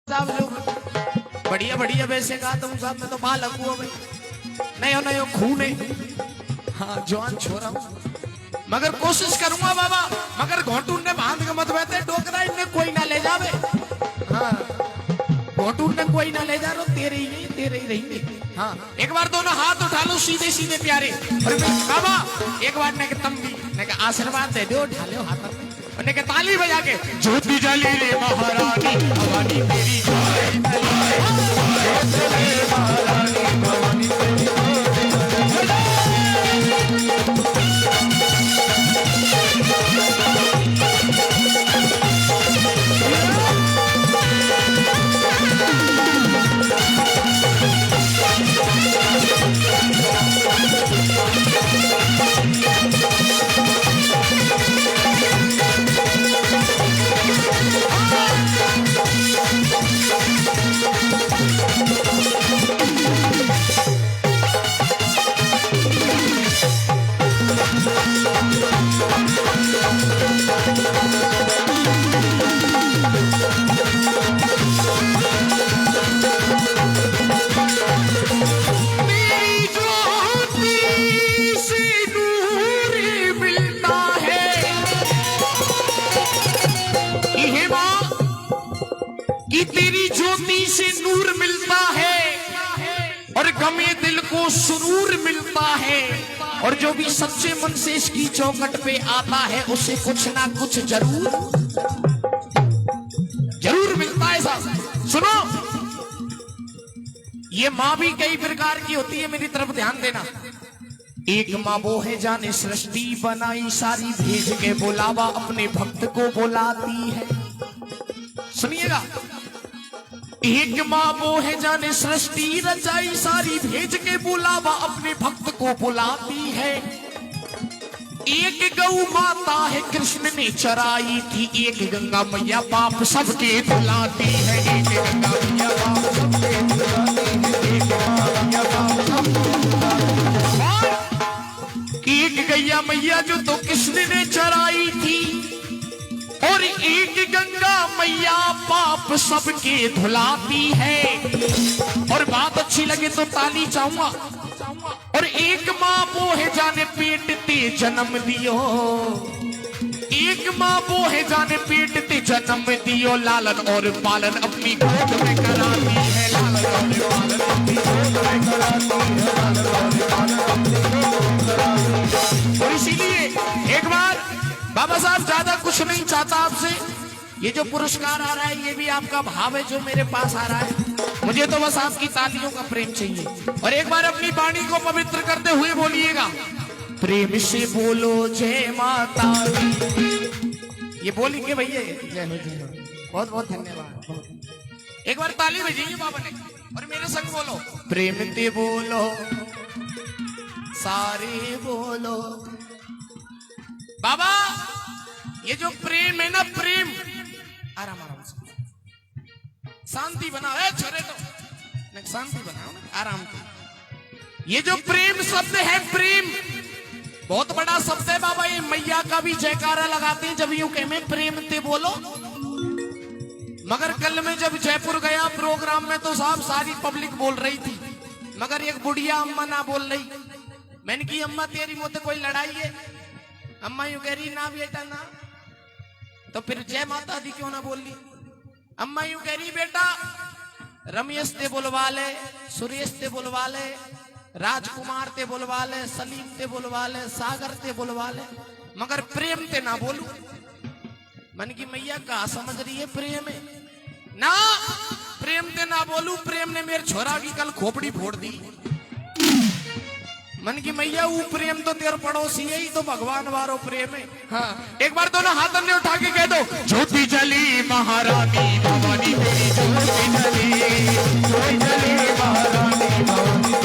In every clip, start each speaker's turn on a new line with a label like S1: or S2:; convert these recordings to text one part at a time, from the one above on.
S1: साहब जो बढ़िया बढ़िया वैसे कहा तुम साहब में तो बालक हुआ भाई नयो नयो खून है। हाँ जवान छोरा मगर कोशिश करूंगा बाबा मगर घोटून ने बांध के मत बैठे डोकरा इन्हें कोई ना ले जावे। हाँ घोटून ने कोई ना ले जा रो तेरे ही नहीं तेरे ही रहेंगे। हाँ एक बार दोनों हाथ उठा लो सीधे सीधे प्यारे और बाबा एक बार ने तम भी ने आशीर्वाद दे दो उठा लो हाथ ने के ताली बजा के ज्योति जली रे महारानी भवानी तेरी तेरी ज्योति से नूर मिलता है और गमे दिल को सुरूर मिलता है और जो भी सच्चे मन से इसकी चौखट पे आता है उसे कुछ ना कुछ जरूर मिलता है। साहब सुनो ये माँ भी कई प्रकार की होती है मेरी तरफ ध्यान देना। एक माँ वो है जाने सृष्टि बनाई सारी भेज के बुलावा अपने भक्त को बुलाती है। सुनिएगा एक माँ वो है जाने सृष्टि रचाई सारी भेज के बुलावा अपने भक्त को बुलाती है। एक गौ माता है कृष्ण ने चराई थी एक गंगा मैया पाप सबके धुलाती है। एक गंगा मैया पाप सबके धुलाती है एक गंगा मैया पाप सबके एक गैया मैया जो तो कृष्ण ने चराई थी और एक गंगा मैया पाप सबके धुलाती है। और बात अच्छी लगे तो ताली चाहूंगा। और एक माँ वो है जाने पेट ते जन्म दियो एक माँ वो है जाने पेट ते जन्म दियो लालन और पालन अपनी गोद में कराती है। लालन और पालन अपनी गोद में कराती है लालन और पालन अपनी गोद में कराती है। और इसीलिए एक बार बाबा साहब ज्यादा कुछ नहीं चाहता आपसे ये जो पुरस्कार आ रहा है ये भी आपका भाव है जो मेरे पास आ रहा है मुझे तो बस आपकी तालियों का प्रेम चाहिए। और एक बार अपनी वाणी को पवित्र करते हुए बोलिएगा प्रेम से बोलो जय माता दी। ये बोलेंगे भैया जय हो जय हो बहुत बहुत धन्यवाद। एक बार ताली बजाइए बाबा ने और मेरे संग बोलो प्रेम ते बोलो सारे बोलो। बाबा ये जो प्रेम है ना प्रेम आराम आराम से शांति बनाओ छोरे तो शांति बनाओ ना आराम से। ये जो प्रेम शब्द है प्रेम बहुत बड़ा शब्द है बाबा। ये मैया का भी जयकारा लगाते हैं जब यूं कहे प्रेम ते बोलो। मगर कल में जब जयपुर गया प्रोग्राम में तो साहब सारी पब्लिक बोल रही थी मगर एक बुढ़िया अम्मा ना बोल रही। मैंने की अम्मा तेरी मुझसे कोई लड़ाई है? अम्मा यूं कह रही ना बेटा ना तो फिर जय माता दी क्यों ना बोल ली? अम्मा यूं कह रही बेटा रमेश ते बुलवा ले सुरेश ते बुलवा ले राजकुमार ते बुलवा ले सलीम ते बुलवा ले सागर ते बुलवा ले मगर प्रेम ते ना बोलू। मन की मैया कहा समझ रही है प्रेम है ना प्रेम ते ना बोलू। प्रेम ने मेरे छोरा की कल खोपड़ी फोड़ दी। मन की मैया वो प्रेम तो तेरे पड़ोसी है ही तो भगवान वारो प्रेम है। हाँ एक बार दोनों हाथ ने उठा के कह दो ज्योति जली महारानी भवानी तेरी ज्योति जली महारानी भवानी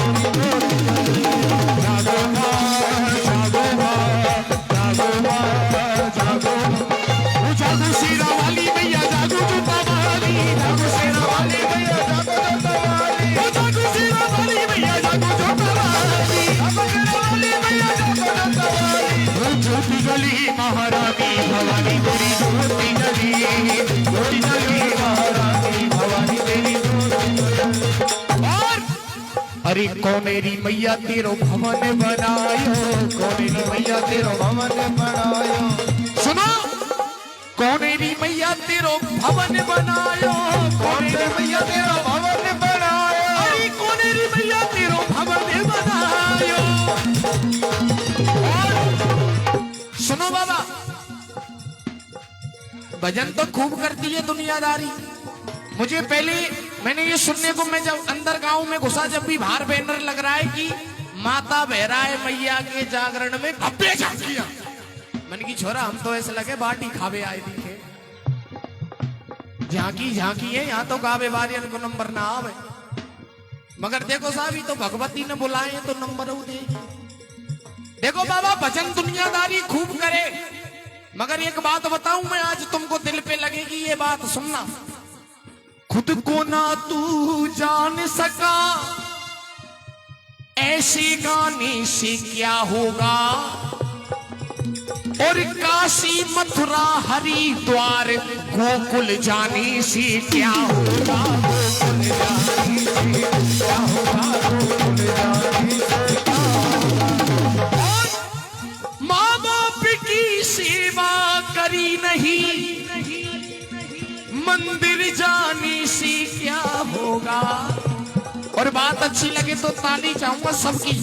S1: जागो शेरा वाली मैया जागो जूता वाली जागो शेरा वाली मैया जागो जूता वाली जागो शेरा वाली मैया जागो जूता वाली जागो शेरा वाली मैया जागो जूता वाली ज्योति जली महारानी भवानी तेरी ज्योति जली महारानी अरे कौनेरी मैया तेरो भवन बनायो, कौनेरी मैया तेरो भवन बनायो। सुनो, कौनेरी मैया तेरो भवन बनायो, कौनेरी मैया तेरो भवन बनायो। अरे कौनेरी मैया तेरो भवन बनायो। सुनो बाबा, भजन तो खूब करती है दुनियादारी। मुझे पहले मैंने ये सुनने को, मैं जब अंदर गांव में घुसा, जब भी बाहर बैनर लग रहा है कि माता बहराए मैया के जागरण में भव्य झांकियां, मैंने की छोरा हम तो ऐसे लगे बाटी खावे आए दिखे। झांकी झांकी है यहाँ तो गावे वारियन को नंबर ना आवे, मगर देखो साहब ये तो भगवती ने बुलाए तो नंबर दे। देखो बाबा, भजन दुनियादारी खूब करे, मगर एक बात बताऊं मैं आज तुमको, दिल पे लगेगी ये बात, सुनना। खुद को ना तू जान सका ऐसे गाने से क्या होगा, और काशी मथुरा हरिद्वार गोकुल जाने से क्या होगा, गोकुल जाने से क्या होगा, गोकुल जाने से क्या होगा। माँ बाप की सेवा करी नहीं, मंदिर जाने से क्या होगा। और बात अच्छी लगे तो ताली चाहूंगा सबकी।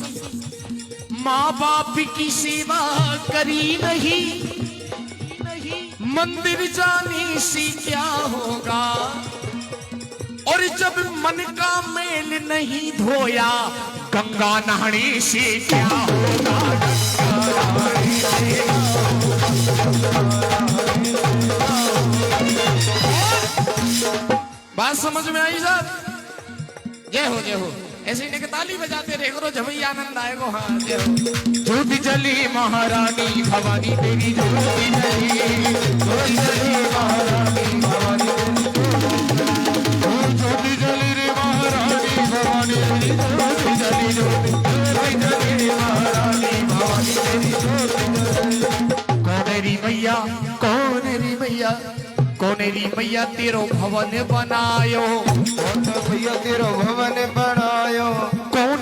S1: माँ बाप की सेवा करी नहीं, मंदिर जाने से क्या होगा। और जब मन का मेल नहीं धोया, गंगा नहाने से क्या होगा, गंगा नहाने से बात समझ में आई साहब? जय हो जय हो। ऐसे ही ताली बजाते रहे करो, जब ही आनंद आएगा। हाँ जय हो। ज्योति जली महारानी भवानी तेरी ज्योति जली, ज्योति जली महारानी भवानी ज्योति जली रे महारानी भवानी तेरी ज्योति जली, ज्योति जली महारानी भवानी तेरी ज्योति जली। कौनेरी मैया, कौनेरी मैया, कौनेरी मैया तेरो भवन बनायो, भैया तेरो भवन बनायो। कौन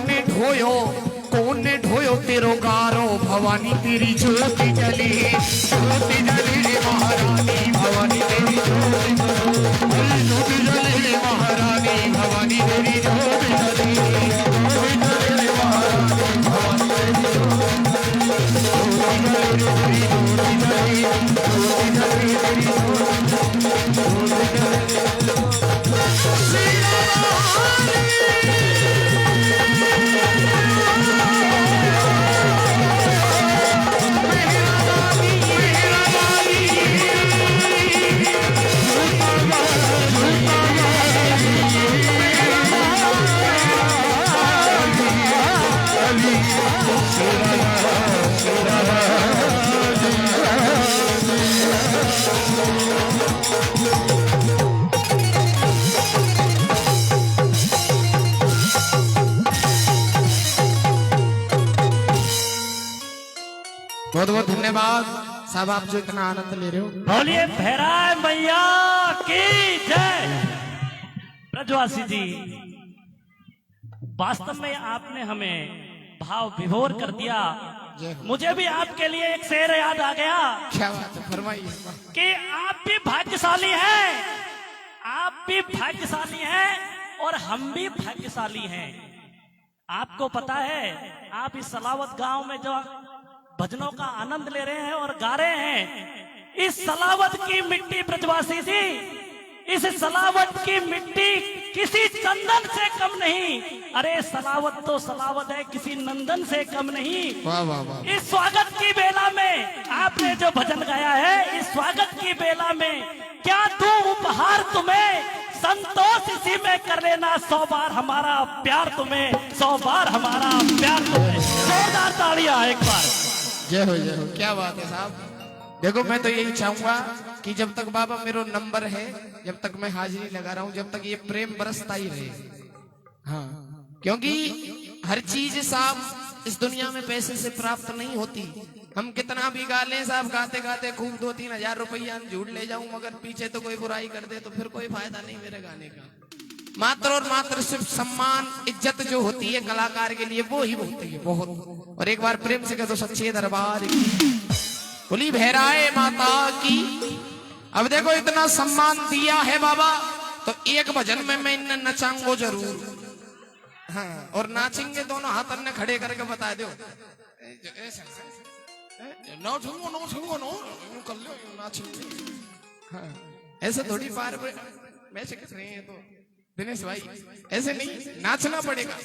S1: ने ढोयो तेरो गारो, भवानी तेरी ज्योति जली, ज्योति जली महारानी भवानी तेरी ज्योति जली, ज्योति जली महारानी भवानी तेरी ज्योति जली, ज्योति जली महारानी भवानी तेरी ज्योति जली, ज्योति जली तेरी ज्योति बहुत बहुत धन्यवाद साहब, आप जो इतना आनंद ले रहे हो।
S2: बोलिए भैराए मैया की जय। ब्रजवासी जी, वास्तव में आपने हमें भाव विभोर कर दिया। मुझे भी आपके लिए एक शेर याद आ गया।
S1: क्या बात है, फरमाइए।
S2: कि आप भी भाग्यशाली हैं, आप भी भाग्यशाली हैं और हम भी भाग्यशाली हैं। आपको पता है, आप इस सलावत गांव में जो भजनों का आनंद ले रहे हैं और गा रहे हैं, इस सलावत की मिट्टी ब्रजवासी जी, इस सलावत की मिट्टी किसी चंदन से कम नहीं। अरे सलावत तो सलावत है, किसी नंदन से कम नहीं।
S1: वाह वाह वाह।
S2: इस स्वागत की बेला में आपने जो भजन गाया है, इस स्वागत की बेला में क्या दूं उपहार तुम्हें, संतोष इसी में कर लेना 100 बार हमारा प्यार तुम्हें, 100 बार हमारा प्यार तुम्हें। जोरदार तालियां एक बार।
S1: जय हो जय हो। क्या बात है साहब। देखो मैं तो यही चाहूंगा कि जब तक बाबा मेरा नंबर है, जब तक मैं हाजिरी लगा रहा हूं, जब तक ये प्रेम बरसता ही रहे। हाँ, क्योंकि हर चीज साहब इस दुनिया में पैसे से प्राप्त नहीं होती। हम कितना भी गा लें साहब, गाते गाते खूब 2-3 हजार रुपया झूठ ले जाऊं, मगर पीछे तो कोई बुराई कर दे तो फिर कोई फायदा नहीं मेरे गाने का। मात्र और मात्र सिर्फ सम्मान इज्जत जो होती है कलाकार के लिए वो ही होती है बहुत। और एक बार प्रेम से कह दो सच्चे दरबार की बोली भैराए माता की। अब देखो इतना सम्मान दिया है बाबा तो एक भजन में मैं इन्हें नचाऊंगा जरूर। हाँ, और नाचेंगे दोनों हाथ अन्य खड़े करके बता दो ऐसे थोड़ी पार वैसे कर रहे हैं तो दिनेश भाई ऐसे नहीं नाचना पड़ेगा।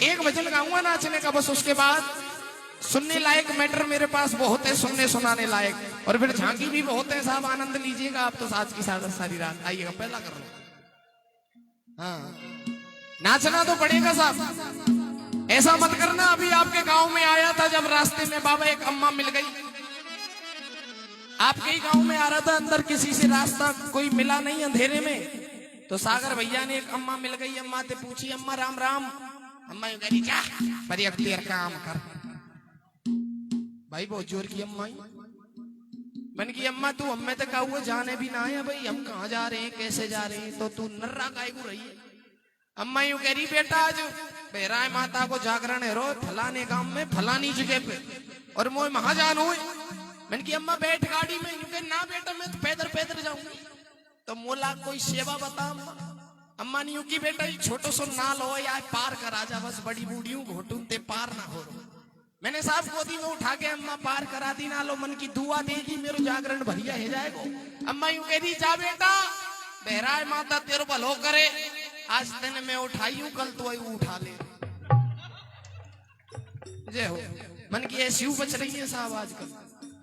S1: एक भजन गाऊंगा नाचने का बस, उसके बाद सुनने लायक मैटर मेरे पास बहुत है, सुनने सुनाने लायक, और फिर झांकी भी बहुत है साहब। आनंद लीजिएगा आप तो आज की सारी रात। आइएगा पहला कर लो। हाँ नाचना तो पड़ेगा साहब। ऐसा मत करना अभी आपके गांव में आया था जब रास्ते में बाबा एक अम्मा मिल गई। आपके ही गांव में आ रहा था अंदर, किसी से रास्ता कोई मिला नहीं अंधेरे में, तो सागर भैया ने एक अम्मा मिल गई। अम्मा से पूछी अम्मा राम राम। अम्मा यू कह क्या पर अख्तियार काम कर भाई बहुत जोर की अम्मा। मैंने की अम्मा तू हमें तो कहा हुआ जाने भी ना है भाई, हम कहाँ जा रहे हैं कैसे जा रहे हैं, तो तू नर्रा काय को रही है। अम्मा यूं कह रही बेटा आज बेराय माता को जागरण है रो फलाने गांव में फलानी जगह पे, और मोह महाजान हुए। मैंने की अम्मा बैठ गाड़ी में। यूं कह ना बेटा मैं तो पैदल पैदल जाऊंगी। तो मोला कोई सेवा बता अम्मा। अम्मा ने यूं की बेटा छोटो सो नाल हो या पार करा जा बस, बड़ी बूढ़ियों घोटूं ते पार ना हो। मैंने साहब गोदी में उठा के अम्मा पार करा दी ना लो, मन की दुआ देगी मेरो जागरण भरिया है जाएगो। अम्मा यूं कह दी जा बेटा बहराए माता तेरो भलो करे, आज तेने मैं उठाई हूं कल तो उठा ले। जय हो। मन की ऐसी बच रही है साहब आजकल।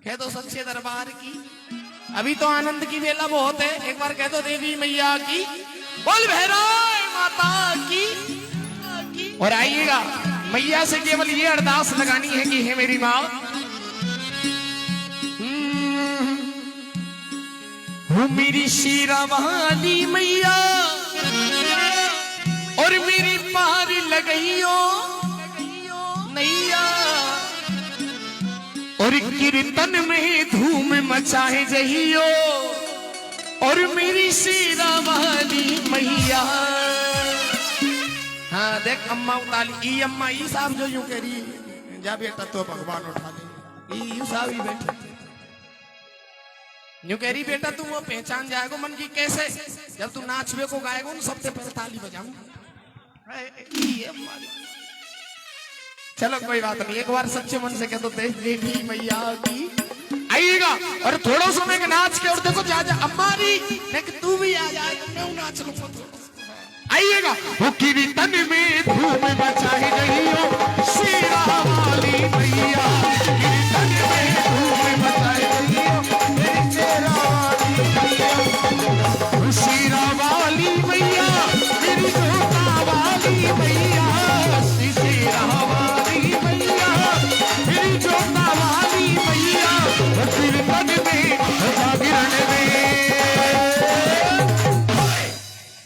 S1: कह दो सच्चे दरबार की। अभी तो आनंद की वेला बहुत है, एक बार कह दो देवी मैया की बोल भैराए माता की। और आइएगा मैया से केवल ये अरदास लगानी है कि हे मेरी माँ हो मेरी शीरा वाली मैया, और मेरी पार लगइयो नैया, और कीर्तन में धूम मचाए जहियो, और मेरी शीरा वाली मैया। हाँ देख अम्मा उताली ई अम्मा ई साहब जो यूं कह रही जा बेटा तो भगवान उठा ले। ई साहब ही बैठे यूं कह रही बेटा तू वो पहचान जाएगा। मन की कैसे जब तू नाचवे को गाएगा उन सबसे पहले ताली बजाऊं। चलो कोई बात नहीं, एक बार सच्चे मन से कह दो देवी मैया की। आइएगा और थोड़ा समय के नाच के, और देखो जा जा अम्मारी तू भी आ जाए मैं नाच लूंगा। आइएगा वो कीर्तन में धूम मचाए रहियो शीरा वाली मैया, कीर्तन में धूम मचाए रहियो शीरा वाली मैया, शीरा वाली मैया मेरी जोता वाली मैया, शीरा वाली मैया मेरी जोता वाली मैया, कीर्तन में जागरण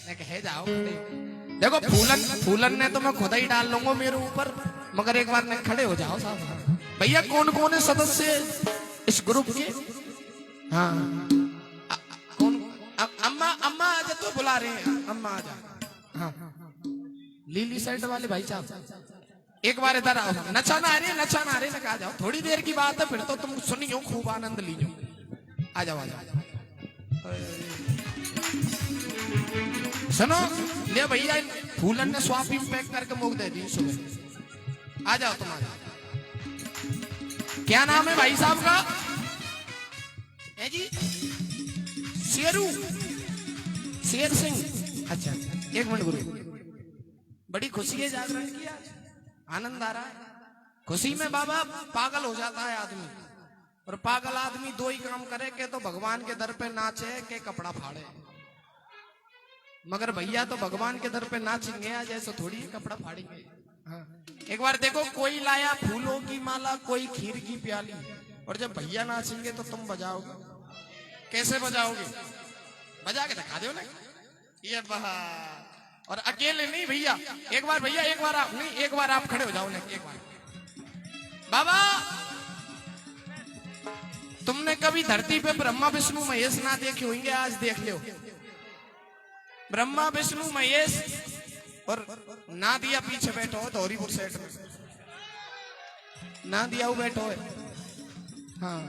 S1: में कहे जाओ। देखो फूलन ने तो मैं खुदा ही डाल लूंगा मेरे ऊपर, मगर एक बार नहीं खड़े हो जाओ साहब। भैया कौन कौन है सदस्य इस ग्रुप के? हाँ कौन? अम्मा आजा तो बुला रहे हैं, अम्मा आजा। हाँ लीली शर्ट वाले भाई साहब एक बार इधर आओ। नचाना आ रहे ना, कहा जाओ थोड़ी देर की बात है, फिर तो तुम सुनियो खूब आनंद लीजियो। आ जाओ सुनो ले भैया फूलन ने स्वापिंग पैक करके मुख दे दी सुबह। आ जाओ तुम आ जाओ। क्या नाम है भाई साहब का? है जी शेर सिंह। अच्छा एक मिनट गुरु, बड़ी खुशी है जागरण की, आज आनंद आ रहा है। खुशी में बाबा पागल हो जाता है आदमी, और पागल आदमी दो ही काम करे के तो भगवान के दर पे नाचे के कपड़ा फाड़े। मगर भैया तो भगवान के दर पे नाचेंगे आज, ऐसे थोड़ी कपड़ा फाड़ेंगे। हाँ। एक बार देखो कोई लाया फूलों की माला, कोई खीर की प्याली, और जब भैया नाचेंगे तो तुम बजाओगे। कैसे बजाओगे? बजा के दिखा दो ना ये बहा। और अकेले नहीं भैया, एक बार भैया एक बार आप नहीं, एक बार आप खड़े हो जाओ ना। एक बार बाबा तुमने कभी धरती पे ब्रह्मा विष्णु महेश ना देखे होंगे, आज देख लो। ब्रह्मा विष्णु महेश और ना दिया पीछे बैठो हो धौरीपुर सेठ में, ना दिया वो बैठो है। हाँ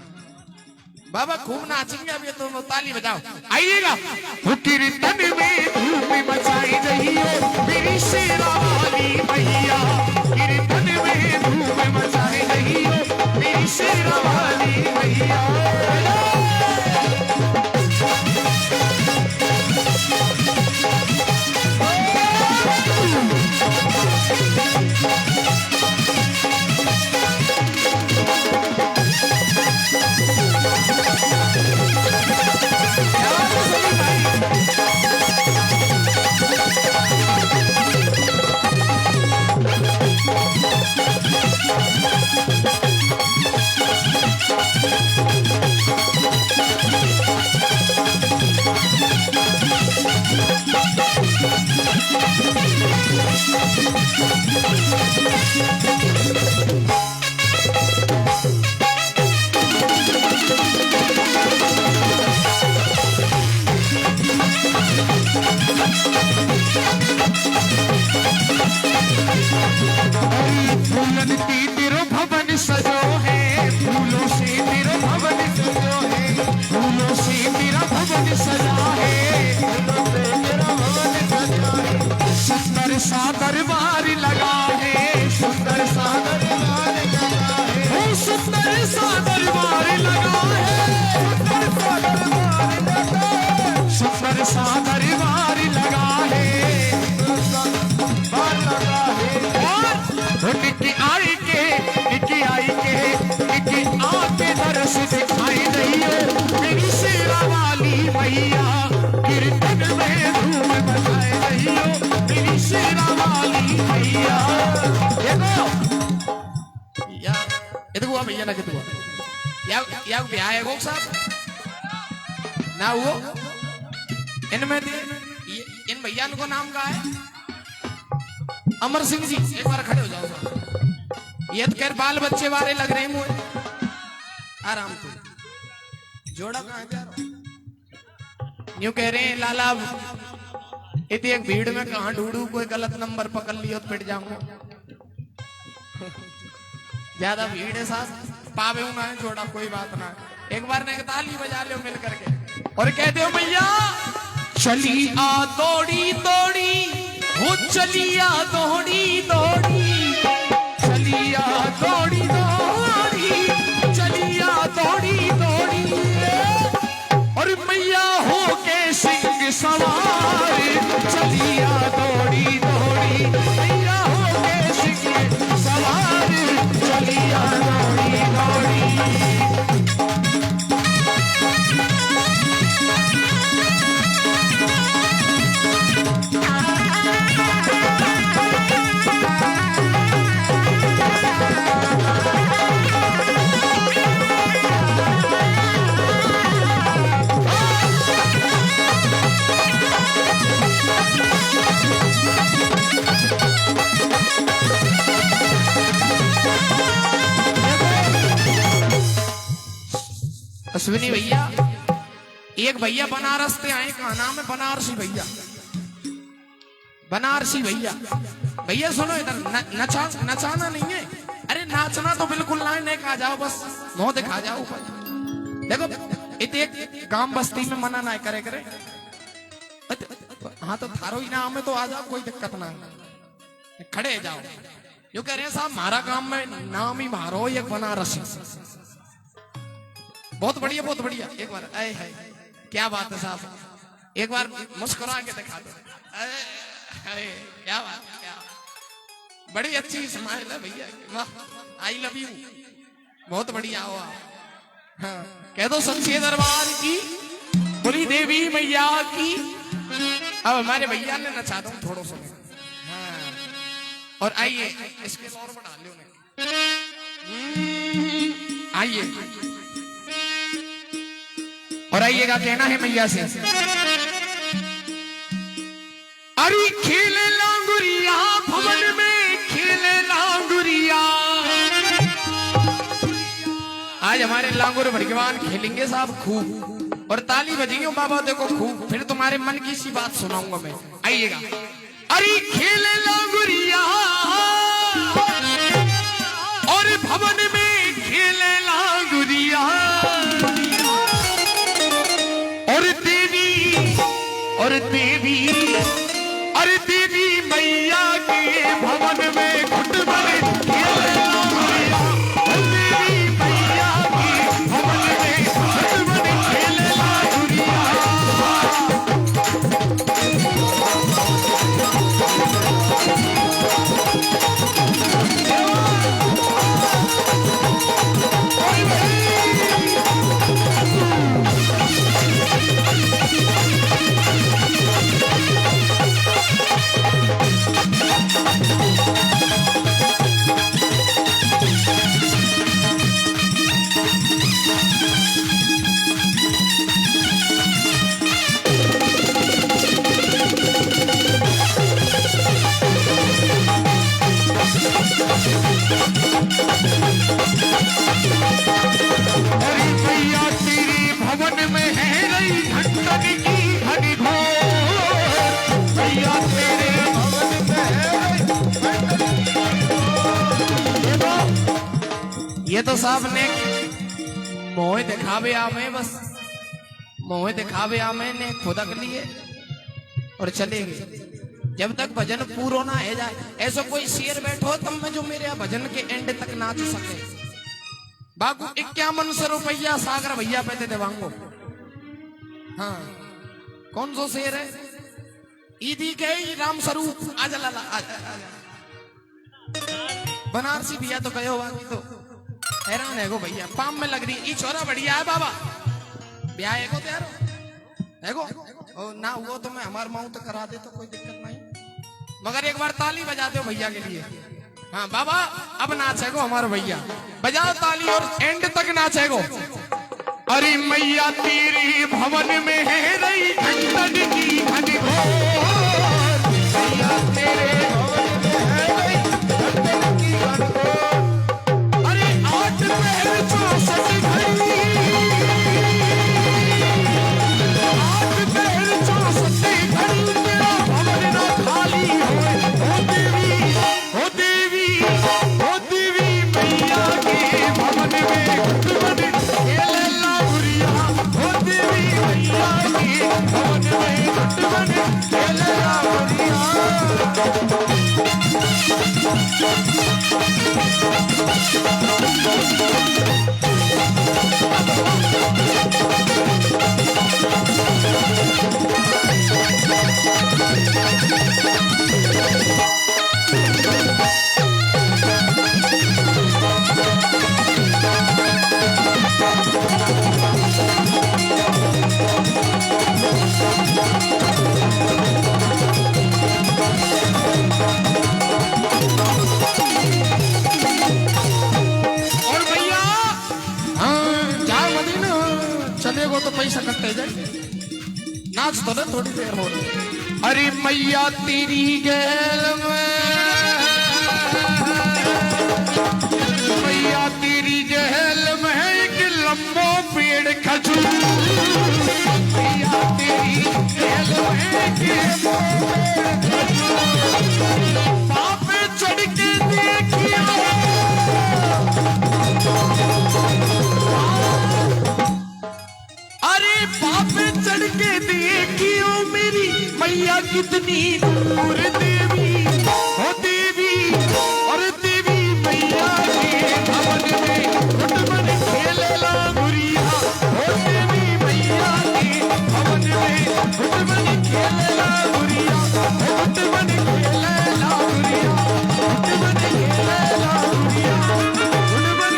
S1: बाबा खूब नाचेंगे, अब ये तो ताली बजाओ, आइएगा। कीर्तन में धूम मचाई रही हो मेरी शेरा वाली मैया, कीर्तन में धूम मचाई रही हो मेरी शेरा वाली मैया। फूलन की तेरो भवन सजो है, फूलों से तेरा भवन सजो है, फूलों से तेरा भवन सजा है, फूलों से तेरा भवन सजा है। सुंदर सा दरबार लगा है, सुंदर सा दरबार लगा है, ओ सुंदर सा दरबार लगा है, सुंदर सा दरबार लगा है, निकी आई के आके दर्श दिखाई रही हो मेरी शेरा वाली मैया, कीर्तन में धूम मचाए रही हो मेरी शेरा वाली मैया। देखो भैया ना कितुआ या ब्याह है गो साहब ना वो इनमें इन भैया को नाम का है अमर सिंह जी, एक बार खड़े हो जाओ साहब। ये तो खैर बाल बच्चे वाले लग रहे हैं मुझे, आराम से जोड़ा कहाँ जा रहा, यूं कह रहे हैं लाला इतनी एक भीड़ में कहाँ ढूंढू, कोई गलत नंबर पकड़ लियो तो पिट जाऊंगा। ज्यादा भीड़ है साहब, पावे ना है जोड़ा, कोई बात ना है। एक बार ने ताली बजा लियो मिल करके और कहते हो मैया चली आ दौड़ी दौड़ी, वो चलिया दौड़ी दौड़ी, चलिया दौड़ी दौड़ी, चलिया दौड़ी दौड़ी, और मैया हो के सिंह सवार, चलिया दौड़ी दौड़ी, मैया हो के सिंह सवार, चलिया दौड़ी दौड़ी। अश्विनी भैया, एक भैया बनारस से आए, कहा नाम है बनारसी भैया, बनारसी भैया। भैया सुनो इधर, नचाना नहीं है, अरे नाचना तो बिल्कुल ना, नहीं कहा जाओ, बस मुंह दिखा जाओ। देखो इतने गांव बस्ती में मना ना करे करे, हाँ तो थारो ही नाम है तो आ जाओ, कोई दिक्कत ना है, खड़े जाओ। जो कह रहे हैं साहब हमारा गांव में नाम ही मारो एक बनारसी, बहुत बढ़िया बहुत बढ़िया। एक बार अरे है क्या बात है साहब, एक बार मुस्कुरा के दिखा दो, क्या बात, क्या बड़ी अच्छी स्माइल है भैया, वाह आई लव यू, बहुत बढ़िया हो आप। हाँ, कह दो सच्चे दरबार की बोली देवी मैया की। अब हमारे भैया ने नचा दो थोड़ा सा। हाँ, और आइए इसके और बढ़ा लो, आइए और आइएगा, कहना है मैया से, अरे खेले लांगुरिया भवन में, खेले लांगुरिया। आज हमारे लांगुर भगवान खेलेंगे साहब खूब, और ताली बजेगी बाबा देखो खूब, फिर तुम्हारे मन की सी बात सुनाऊंगा मैं, आइएगा। अरे खेले लागुरिया और भवन में खेले लागुरिया और देवी अरे देवी मैया के भवन में घुटमन खेले लागुरिया और देवी मैया के भवन में घुटमन खेले लागुरिया। अरे मैया तेरे भवन में है रही घंटन की घड़ी घोर, मैया तेरे भवन में है रही। ये तो साहब ने मोह दिखावे आमे, बस मोह दिखावे आमे ने खुदक लिए और चले गए। जब तक भजन पूरा ना हो जाए, ऐसा कोई शेर बैठो तब मैं जो मेरे भजन के एंड तक नाच सके। बाबू 5100 रुपया सागर भैया पे दे वांगो। हाँ कौन सो शेर है? ईदी के राम स्वरूप आजा लाला आजा। बनारसी भैया तो कहो बाकी तो हैरान है गो भैया, पाम में लग रही ई छोरा बढ़िया है बाबा, ब्याह है गो तैयार है गो ना हुआ तो मैं हमार माऊ तो करा दे तो कोई दिक्कत नहीं, मगर एक बार ताली बजा दो भैया के लिए। हाँ बाबा अब नाचेगो हमारे भैया, बजाओ ताली और एंड तक नाचेगो। अरे मैया तेरी भवन में है रही घंटन की घड़ी घोर, मैया तेरे भवन में है रही घंटन की घड़ी घोर। अरे 8 पहर 64 घड़ी, 8 पहर 64 घड़ी तेरा भवन ना खाली होए। ओ देवी ओ देवी ओ देवी मैया के भवन में घुटमन खेले लागुरिया, ओ देवी मैया के भवन में घुटमन खेले लागुरिया। चलेगो तो पैसा कटते जाए, नाच तो ना थोड़ी देर हो। अरे मैया तेरी गैल में, मैया तेरी गैल में एक लंबो पेड़ खजूर, मैया तेरी गैल में एक पेड़ खजूर, पाप चढ़ के देखिया बाप चढ़ के देखियो मेरी मैया कितनी दूर। देवी ओ देवी और देवी मैया के भवन में घुटमन खेले लागुरिया, ओ देवी मैया के भवन में घुटमन खेले लागुरिया, घुटमन खेले लागुरिया, घुटमन खेले लागुरिया, घुटमन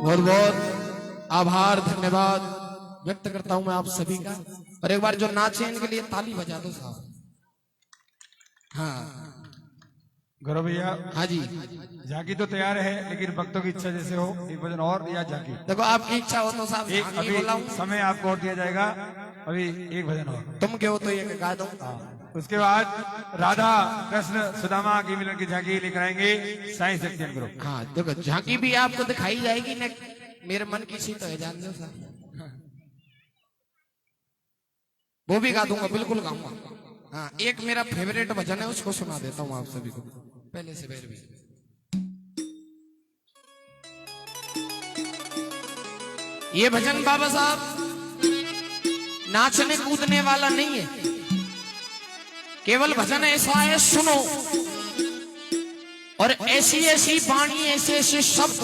S1: बहुत बहुत आभार धन्यवाद व्यक्त करता हूं मैं आप सभी का। और एक बार जो नाचे इनके लिए ताली बजा दो साहब। हाँ
S3: गौरव भैया,
S1: हाँ जी,
S3: झांकी तो तैयार है, लेकिन भक्तों की इच्छा जैसे हो, एक भजन और या झांकी।
S1: देखो आपकी इच्छा हो तो साहब
S3: एक
S1: झांकी
S3: अभी
S1: बोलाऊं,
S3: समय आपको और दिया जाएगा, अभी एक भजन और।
S1: तुम क्यों तो ये गा दो।
S3: उसके बाद राधा कृष्ण सुदामा की मिलन की झांकी लेकर आएंगे साईं सत्यन ग्रुप।
S1: हाँ देखो झांकी भी आपको दिखाई जाएगी न, मेरे मन की सी तो है, जान लो साहब, वो भी गा दूंगा, बिल्कुल गाऊंगा। हाँ एक मेरा फेवरेट भजन है, उसको सुना देता हूँ आप सभी को पहले से बैर भी। ये भजन बाबा साहब नाचने कूदने वाला नहीं है, केवल भजन ऐसा है सुनो, और ऐसी ऐसी वाणी, ऐसे ऐसे शब्द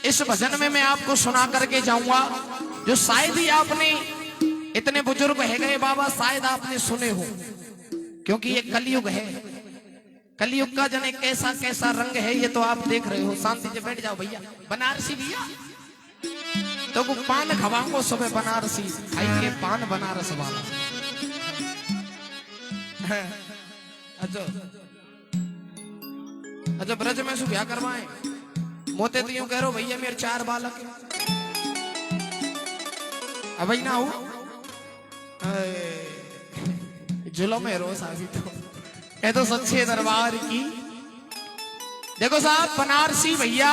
S1: इस भजन में मैं आपको सुना करके जाऊंगा जो शायद ही आपने, इतने बुजुर्ग है गए बाबा, शायद आपने सुने हो, क्योंकि ये कलयुग है। कलयुग का जने कैसा कैसा रंग है ये तो आप देख रहे हो। शांति से बैठ जाओ भैया। बनारसी भैया तो को पान खवाऊंगो सुबह, बनारसी खाइए पान बनारस वाला। अच्छा अच्छा, ब्रज में सु ब्याह करवाए मोते तो यूं कह रहे भैया मेरे 4 बालक है, अब भाई ना हो जुलम है रोज आगे तो ये तो सच्चे दरबार की। देखो साहब बनारसी भैया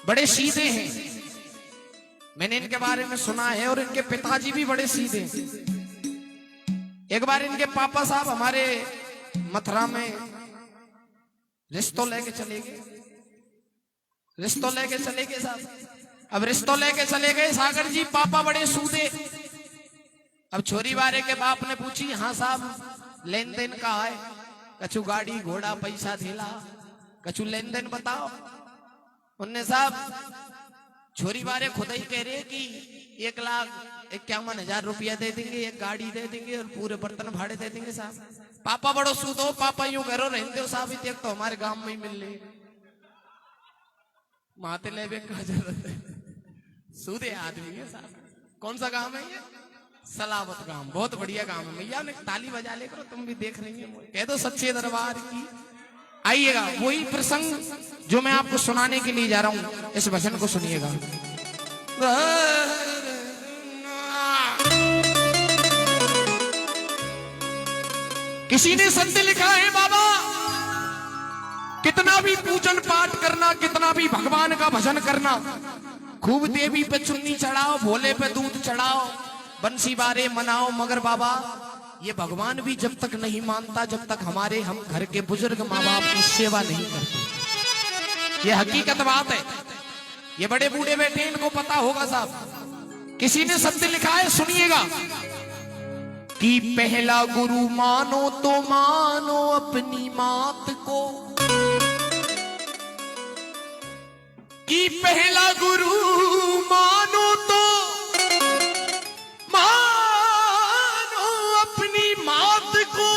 S1: बड़े सीधे हैं, मैंने इनके बारे में सुना है, और इनके पिताजी भी बड़े सीधे हैं। एक बार इनके पापा साहब हमारे मथुरा में रिश्तों लेके चले गए, रिश्तों लेके चले गए साहब। अब रिश्तों लेके चले गए सागर जी, पापा बड़े सूदे। अब छोरी वाले के बाप ने पूछी, हाँ साहब लेन देन का है, कछु गाड़ी घोड़ा पैसा थेला, कछु लेन देन बताओ। उनने साहब छोरी वाले खुद ही कह रहे कि 1,51,000 रुपया दे देंगे, एक गाड़ी दे देंगे और पूरे बर्तन भाड़े दे देंगे साहब। पापा बड़ो सूदो, पापा यूं करो रहते हो साहब, इतने तो हमारे गांव में ही मिल रही माते लेबे का जरूरत है, सूदे आदमी है साहब। कौन सा गांव है ये? सलावत गांव, बहुत बढ़िया गांव है भैया, ने ताली बजा ले करो, तुम भी देख रही हो, कह दो सच्चे दरबार की। आइएगा वही प्रसंग जो मैं आपको सुनाने के लिए जा रहा हूं, इस भजन को सुनिएगा। किसी ने सत्य लिखा है बाबा, कितना भी पूजन पाठ करना, कितना भी भगवान का भजन करना, खूब देवी पे चुन्नी चढ़ाओ, भोले पे दूध चढ़ाओ, बंसी बारे मनाओ, मगर बाबा ये भगवान भी जब तक नहीं मानता, जब तक हम घर के बुजुर्ग माँ बाप की सेवा नहीं करते। ये हकीकत बात है, ये बड़े बूढ़े बैठे इनको पता होगा साहब। किसी ने सत्य लिखा है, सुनिएगा कि पहला गुरु मानो तो मानो अपनी मात को, कि पहला गुरु मानो तो मानो अपनी मात को,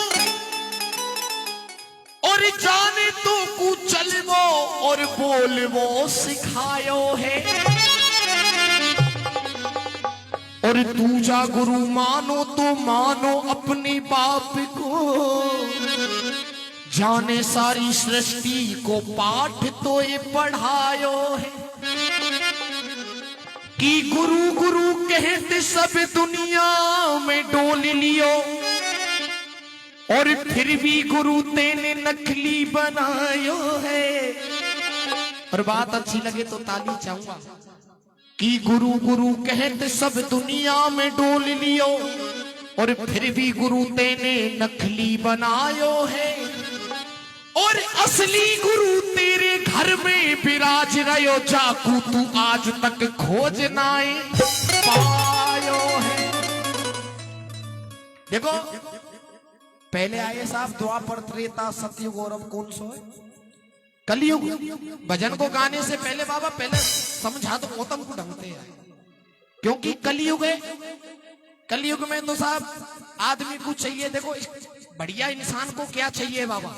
S1: और जाने तो कुचल वो और बोल वो सिखायो है, और दूजा गुरु मानो तो मानो अपने बाप को, जाने सारी सृष्टि को पाठ तो ये पढ़ायो है, कि गुरु गुरु कहते सब दुनिया में डोल लियो, और फिर भी गुरु तेने नकली बनायो है। और बात अच्छी लगे तो ताली चाहूंगा। कि गुरु गुरु कहते सब दुनिया में डोल लियो, और फिर भी गुरु तेने नकली बनायो है, और असली गुरु तेरे घर में विराज रहो, जाकू तू आज तक खोज नाए पायो है। देखो पहले आए साहब द्वापर त्रेता सतयुग और अब कौन सो है कलयुग। भजन को गाने से पहले बाबा पहले समझा तो गौतम को ढंगते हैं, क्योंकि कलयुग है। कलयुग में तो साहब आदमी को चाहिए, देखो बढ़िया इंसान को क्या चाहिए बाबा,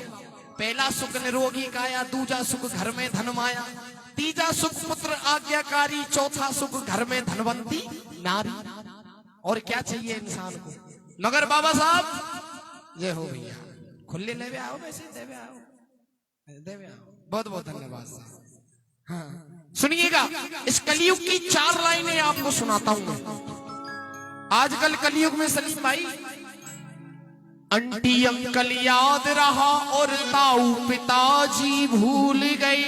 S1: पहला सुख निरोगी काया, दूजा सुख घर में धन माया, तीजा सुख पुत्र आज्ञाकारी, चौथा सुख घर में धनवंती नारी। और क्या चाहिए इंसान को? मगर बाबा साहब ये हो भैया खुले लेवे आओ, वैसे देवे आओ, देवे आओ। बहुत बहुत धन्यवाद साहब। हाँ सुनिएगा, इस कलयुग की 4 लाइनें आपको सुनाता हूं मैं। आजकल कलयुग में सलीम भाई आंटी अंकल याद रहा और ताऊ पिताजी भूल गए।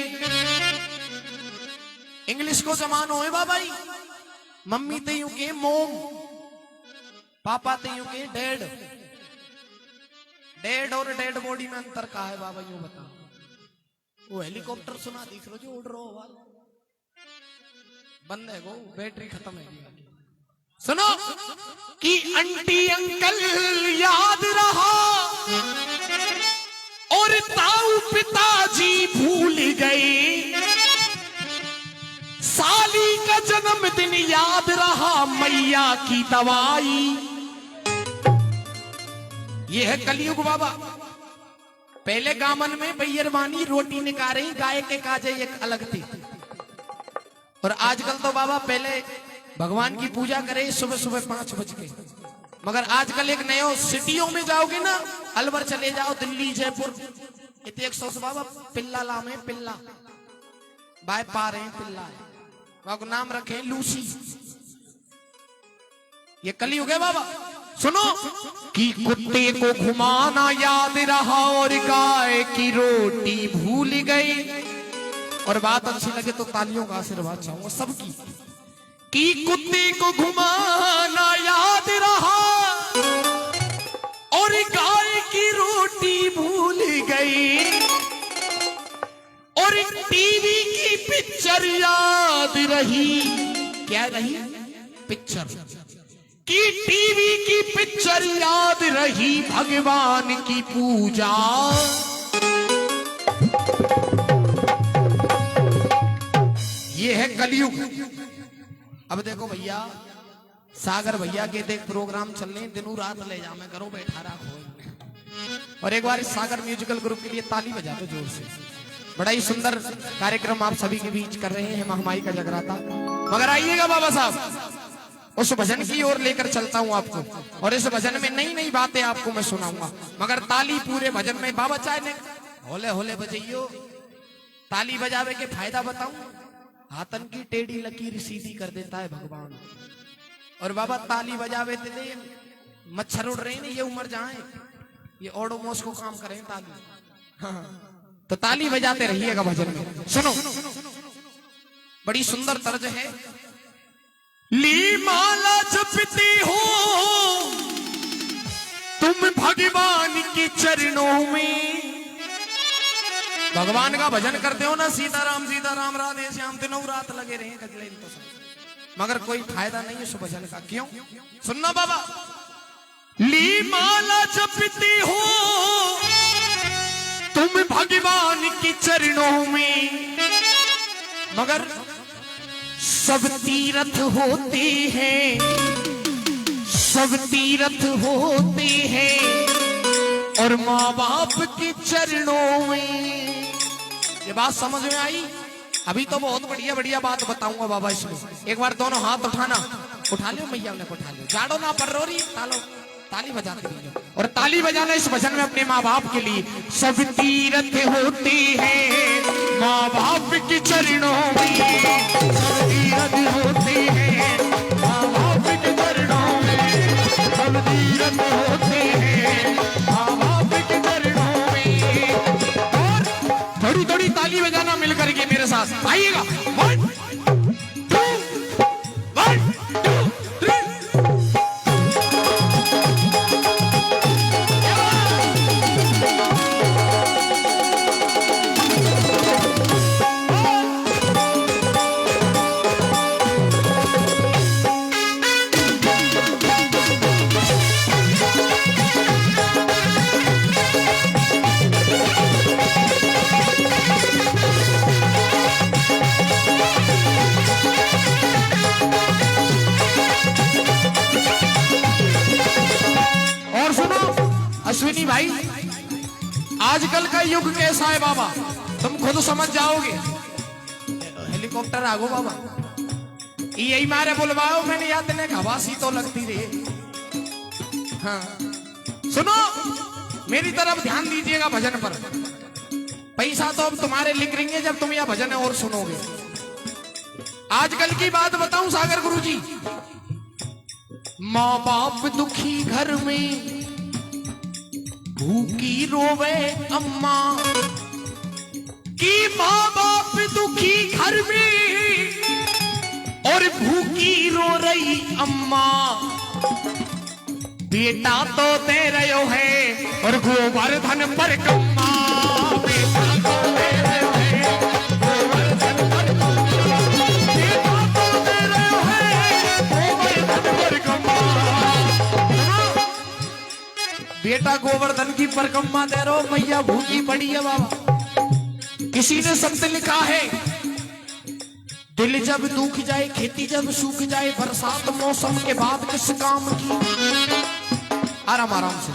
S1: इंग्लिश को जमानो है बाबाई, मम्मी ते यूं के मोम, पापा ते यूं के डैड। डैड और डेड बॉडी में अंतर का है बाबा यूं बताओ। वो हेलीकॉप्टर सुना दिख लो जो उड़ रहा हो, बंद है वो, बैटरी खत्म है। सुनो कि आंटी अंकल याद रहा और ताऊ पिताजी भूल गए। साली का जन्मदिन याद रहा, मैया की दवाई। ये है कलयुग बाबा। पहले गामन में बैरवानी रोटी निकारे गाय के काजे एक अलग थी, और आजकल तो बाबा पहले भगवान की पूजा करे सुबह सुबह 5 बजे, मगर आजकल एक नया सिटियों में जाओगे ना, अलवर चले जाओ, दिल्ली जयपुर, इतने 100 से बाबा पिल्ला लामे, पिल्ला बाय पा रहे हैं, पिल्ला बाबा नाम रखे लूसी। ये कलयुग है बाबा। सुनो कि कुत्ते को घुमाना याद रहा और गाय की रोटी भूल गए। और बात अच्छी लगे तो तालियों का आशीर्वाद चाहूंगा सबकी। कि कुत्ते को घुमाना याद रहा और गाय की रोटी भूल गई। और टीवी की पिक्चर याद रही। क्या रही? पिक्चर की, टीवी की पिक्चर याद रही, भगवान की पूजा। ये है कलयुग। अब देखो भैया, सागर भैया के देख प्रोग्राम चल रहे, दिनों रात ले जा, मैं घरों बैठा रहा। और एक बार इस सागर म्यूजिकल ग्रुप के लिए ताली बजा दो जोर से। बड़ा ही सुंदर कार्यक्रम आप सभी के बीच कर रहे हैं, महामाई का जगराता। मगर आइएगा बाबा साहब, उस भजन की ओर लेकर चलता हूं आपको, और इस भजन में नई नई बातें आपको मैं सुनाऊंगा। मगर ताली पूरे भजन में बाबा चाहे होले होले बजाइयो। ताली बजावे के फायदा बताऊं, हाथन की टेढ़ी लकीर सीधी कर देता है भगवान। और बाबा ताली बजावे थे, मच्छर उड़ रहे हैं, ये उम्र जाए, ये ओडोमोस को काम करें ताली। हाँ। तो ताली बजाते रहिएगा भजन में। सुनो, बड़ी सुंदर तर्ज है। ली माला जपती हो तुम भगवान के चरणों में। भगवान का भजन करते हो ना, सीताराम राधे श्याम, दिनों रात लगे रहे गजले तो सब, मगर कोई फायदा नहीं उस भजन का। क्यों? सुनना बाबा। ली माला जपती हो तुम भगवान के चरणों में, मगर सब तीर्थ होते हैं, सब तीर्थ होते हैं, और माँ बाप के चरणों में। ये बात समझ में आई? अभी तो बहुत बढ़िया बढ़िया बात बताऊंगा बाबा इसमें। एक बार दोनों हाथ उठाना, उठा लो मैया ने, उठा लो, जाड़ो ना पर रोरी, ताली बजाते रहिए। और ताली बजाना इस भजन में अपने माँ बाप के लिए। सब तीर्थ होते हैं माँ बाप के चरणों में, सब तीर्थ होते हैं माँ बाप के चरणों में, सब तीर्थ होते हैं माँ बाप के चरणों में। और थोड़ी थोड़ी ताली बजाना मिलकर के मेरे साथ आइएगा। 1 2 1 2 3। अश्विनी भाई, आजकल का युग कैसा है बाबा, तुम खुद समझ जाओगे। हेलीकॉप्टर आगो बाबा, यही मारे बुलवाओ, मैंने याद ने हवासी तो लगती रही। हाँ सुनो, मेरी तरफ ध्यान दीजिएगा भजन पर। पैसा तो अब तुम्हारे लिख लेंगे जब तुम यह भजन और सुनोगे। आजकल की बात बताऊं सागर गुरुजी, माँ बाप दुखी घर में भूखी रोवे अम्मा, कि माँ बाप दुखी घर में और भूखी रो रही अम्मा। बेटा तो दे रहे है और गोवर्धन पर कम्मा, बेटा तो दे रहे है गोवर्धन पर कम्मा, बेटा तो दे रहे है गोवर्धन पर कम्मा। बेटा गोवर्धन की परकम्मा दे रहो, मैया भूखी पड़ी है बाबा। किसी ने शब्द लिखा है, दिल जब दुख जाए, खेती जब सूख जाए, बरसात मौसम के बाद किस काम की। आराम आराम से।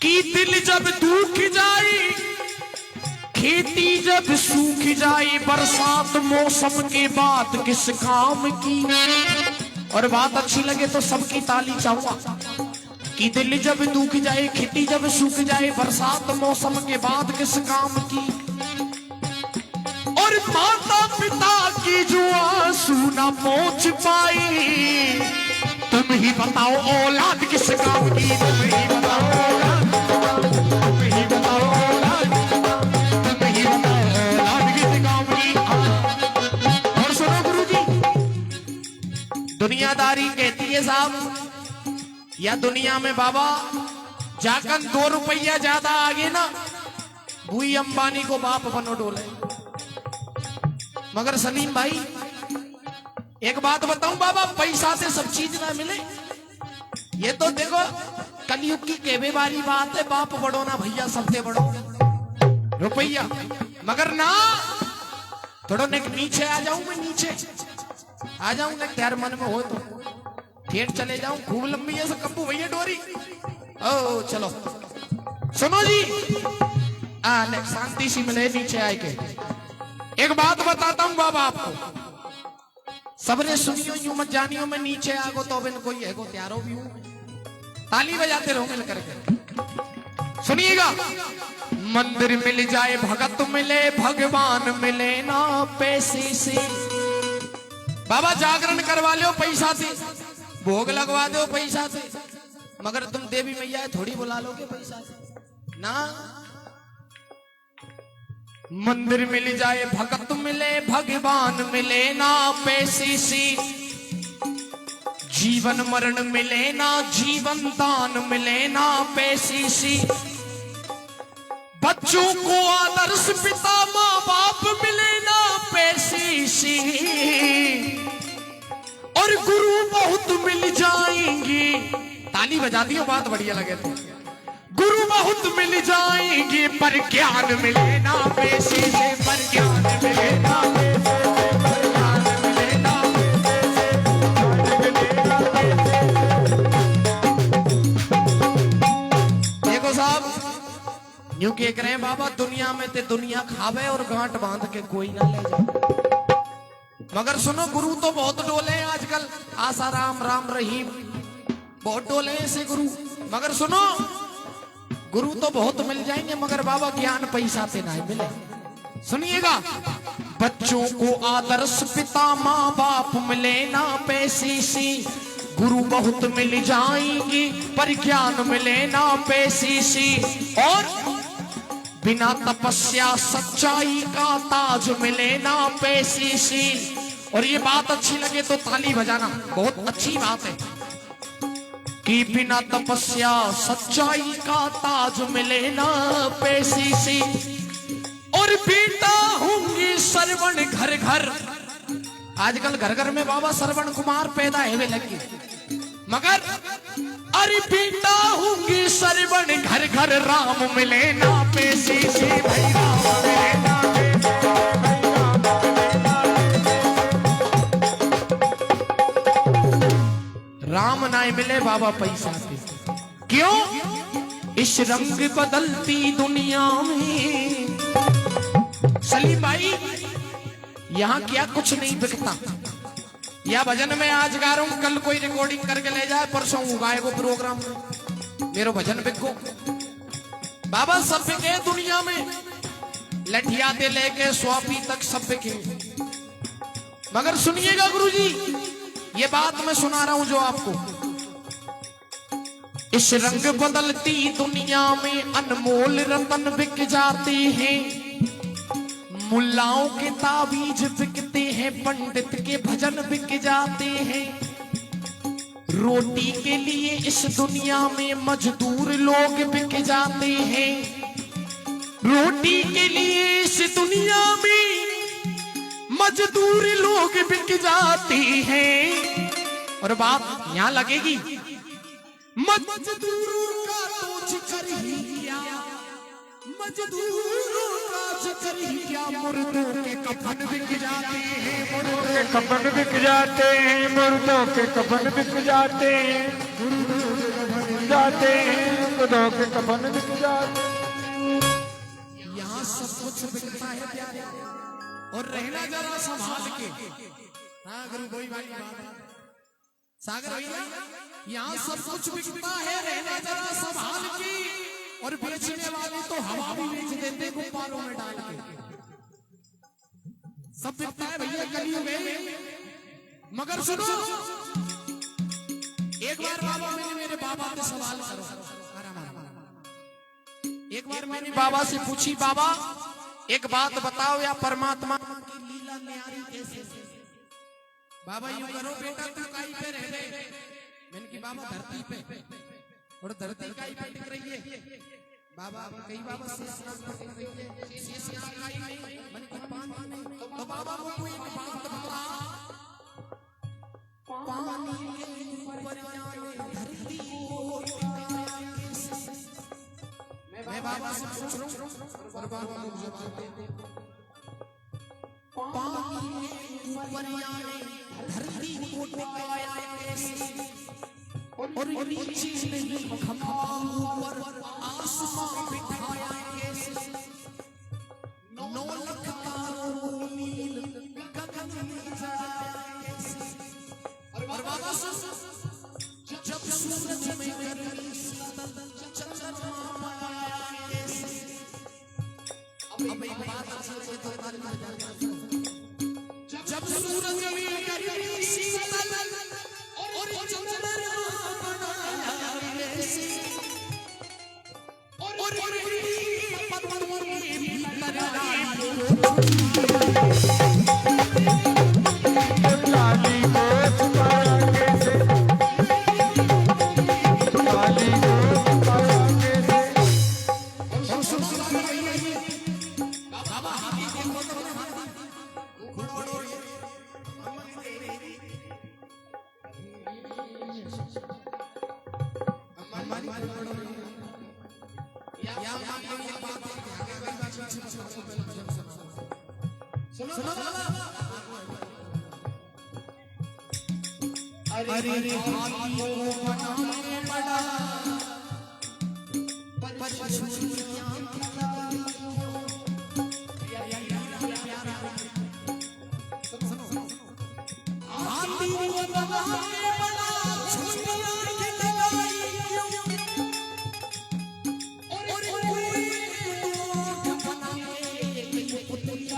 S1: कि दिल जब दुख जाए, खेती जब सूख जाए, बरसात मौसम के बाद किस काम की। और बात अच्छी लगे तो सबकी ताली चाहूंगा। कि दिल जब दुख जाए, खेती जब सूख जाए, बरसात मौसम के बाद किस काम की। और माता पिता की जो आंसू ना पहुंच पाए, तुम ही बताओ औलाद किस काम की। तुम ही बताओ औलाद, तुम ही बताओ औलाद, तुम ही बताओ औलाद किस काम की। और सुनो गुरुजी, दुनियादारी कहती है साहब, या दुनिया में बाबा जाकर 2 रुपया ज्यादा आगे ना, भूई अंबानी को बाप बनो डोले। मगर सलीम भाई एक बात बताऊं बाबा, पैसा से सब चीज ना मिले। ये तो देखो कलयुग की कहवे वाली बात है, बाप बड़ो ना भैया सबसे बड़ो रुपया। मगर ना थोड़ा नीचे आ जाऊं, मैं नीचे आ जाऊं ना, त्यार मन में हो तो ठेठ चले जाऊं, खूब लंबी है कब्बू भैया डोरी। ओ चलो सुनो जी, शांति सी मिले नीचे आए के। एक बात बताता हूं बाबा आपको, सबने सुनियो यूं मत जानियो, मैं नीचे आगो तो बिन कोई है को त्यारो भी हूं। ताली बजाते रहो मिल करके, सुनिएगा। मंदिर मिल जाए, भगत मिले, भगवान मिले ना पैसे से। बाबा जागरण करवा लो पैसा से, भोग लगवा दो पैसा से, मगर तुम देवी मैया थोड़ी बुला लोगे पैसा से ना। मंदिर मिल जाए, भगत मिले, भगवान मिले ना पैसे से। जीवन मरण मिले ना, जीवन दान मिले ना पैसे से। बच्चों को आदर्श पिता माँ बाप मिले ना पैसे से। और गुरु बहुत मिल जाएंगे, ताली बजा दियो बात बढ़िया लगे तो। गुरु बहुत मिल जाएंगे पर ज्ञान मिले ना पैसे से, पर ज्ञान मिले ना पैसे से, पर ज्ञान मिले ना पैसे से। देखो साहब यूं कह रहे हैं बाबा, दुनिया में ते दुनिया खावे और गांठ बांध के कोई ना ले जाए। मगर सुनो गुरु तो बहुत डोले हैं आजकल, आसाराम राम रहीम बहुत डोले हैं ऐसे गुरु। मगर सुनो गुरु तो बहुत मिल जाएंगे, मगर बाबा ज्ञान पैसा से नहीं मिले। सुनिएगा, बच्चों को आदर्श पिता माँ बाप मिले ना पैसे से। गुरु बहुत मिल जाएंगे पर ज्ञान मिले ना पैसे से। और बिना तपस्या सच्चाई का ताज मिले ना पैसे से। और ये बात अच्छी लगे तो ताली बजाना, बहुत अच्छी बात है कि बिना तपस्या सच्चाई का ताज मिले ना पैसे से। और बेटा होंगे श्रवण घर घर, आजकल घर घर में बाबा श्रवण कुमार पैदा है वे लगे। मगर अरे बेटा होंगे श्रवण घर घर, राम मिले ना पैसे से। भाई राम मिले ना राम ना मिले बाबा पैसा से। क्यों? इस रंग बदलती दुनिया में सलीम भाई यहाँ क्या कुछ नहीं बिकता। या भजन में आज गा रहा हूं, कल कोई रिकॉर्डिंग करके ले जाए, परसों गाए को प्रोग्राम में मेरो भजन बिको। बाबा सब बिके दुनिया में, लठिया दे लेके स्वापी तक सब बिके। मगर सुनिएगा गुरुजी, ये बात मैं सुना रहा हूं जो आपको। इस रंग बदलती दुनिया में अनमोल रतन बिक जाते हैं। मुल्लाओं के ताबीज बिकते हैं, पंडित के भजन बिक जाते हैं। रोटी के लिए इस दुनिया में मजदूर लोग बिक जाते हैं। रोटी के लिए इस दुनिया में मजदूर लोग बिक जाते हैं। और बात यहां लगेगी, मजदूरों का तो जिक्र ही किया, मजदूरों का जिक्र ही किया। मुर्दों के कफन बिक जाते हैं,
S3: मुर्दों के कफन बिक जाते हैं, मुर्दों के कफन बिक जाते हैं, जाते हैं, मुर्दों के कफन बिक जाते हैं।
S1: यहाँ सब कुछ बिकता है प्यारे, और रहना जरा संभाल के। हाँ गुरु कोई बात नहीं, सागर भैया यहाँ सब कुछ बिकता है, रहना जरा संभाल के। और बेचने वाले तो हवा भी बेच देते गुब्बारों में डाल के। सब बिकता है भैया कलियुग में। मगर सुनो, एक बार बाबा मैंने मेरे बाबा से सवाल करो। एक बार मैंने बाबा से पूछी, बाबा एक बात बताओ, या परमात्मा की लीला न्यारी कैसे? बाबा यूं करो बेटा, तू काई पे रह रहे? मैंने की बाबा धरती पे, और धरती काई पे टिक रही है? बाबा कई बाबा शेषनाग पे टिक रही है, शेषनाग काई नहीं, मैंने की पानी नहीं। तो बाबा को एक बात बता, पानी के ऊपर जाने धरती को टिकाया कैसे? मैं बाबा से पूछ रहा हूं, और बाबा मुझे जवाब देते हैं, पानी के ऊपर जाने धरती को टिकाया कैसे? और नीचे नहीं खंभा ऊपर आसमां बिठाया कैसे? 9 लाख तारों नील गगन में जलाया कैसे? और बाबा जब सूरज में गर्मी शीतल चंद्रमा आया कैसे? अब एक बात अच्छे तो जब सूरज में गर्मी शीतल और चंद्रमा अरे हाथियों बनाने बड़ा पर छुरियां हाथियों बनाने बड़ा छुरियां और कोई लोग बनाने पुतलियां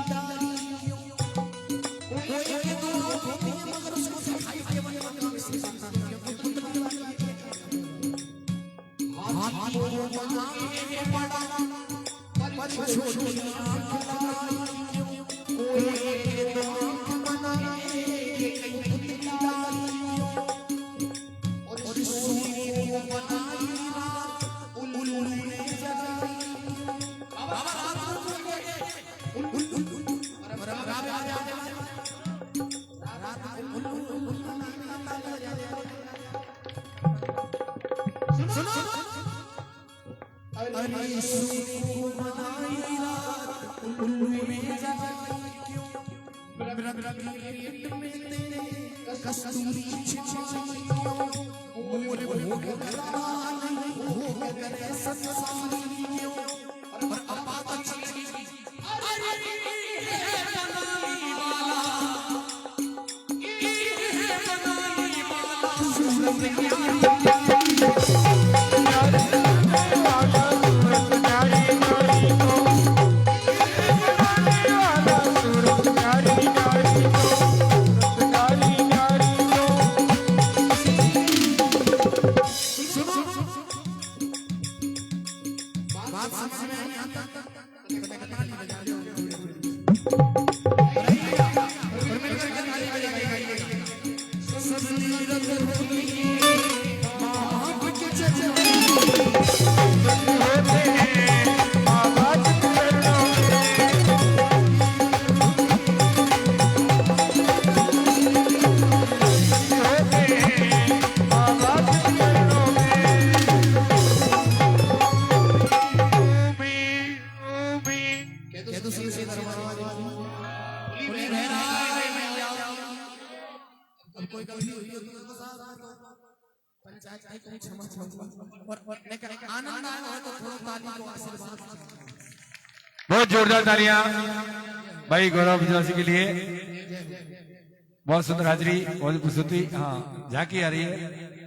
S1: अरे सूर्य बनाई रात उल्लू में जगाई क्यों? पेट में तेरे कस्तूरी छिपाई क्यों? मोर भोग करानी भोग करे संसारी क्यों? और अब बात अच्छी लगी, अरे है बनाने वाला, ये है बनाने वाला। समझ में नहीं आता ताली बजा दो और मिलकर ताली बजाइए सब नीरत होगी बाप के चचेरे होते हैं आवाज करो कोई गलती हुई पंचायत को क्षमा और लेकिन आनंद आया तो थोड़ा ताली को आशीर्वाद
S3: बहुत जोरदार तालियां भाई गौरव विजयवासी के लिए। बहुत सुंदर हाजरी, बहुत प्रस्तुति। हाँ, झांकी आ रही है।